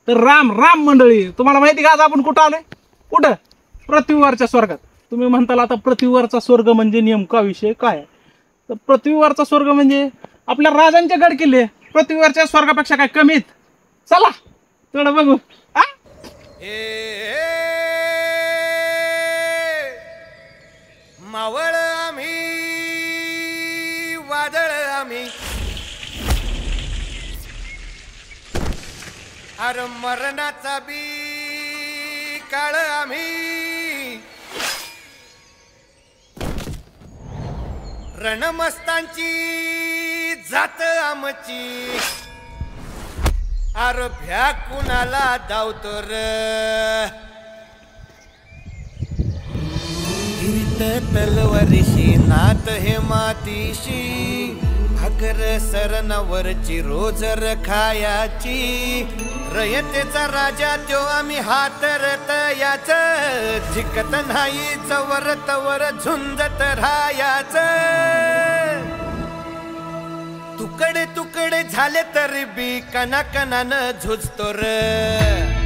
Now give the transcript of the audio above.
तर राम राम मंडळी, तुम्हाला माहिती का आज आपण कुठं आलोय? कुठं? पृथ्वीवरच्या स्वर्गात. तुम्ही म्हणताल आता पृथ्वीवरचा स्वर्ग म्हणजे नेमका विषय काय आहे? तर पृथ्वीवरचा स्वर्ग म्हणजे आपल्या राजांचे गड किल्ले पृथ्वीवरच्या स्वर्गापेक्षा काय कमीत? चला थोडं बघू. हा? मावळ आम्ही वादळ आम्ही अरे मरणाचा बी काळ आम्ही रणमस्तांची जात आमची अरे भ्या कुणाला धावतो र तलवारीशी नात हे मातीशी भाकर सरणावरची रोज खायाची रयतेचा राजा त्यो आम्ही हातरत याच झिकत नाही जवर तवर झुंजत राहायाच तुकडे तुकडे झाले तरी बी कणाकणानं झुजतो र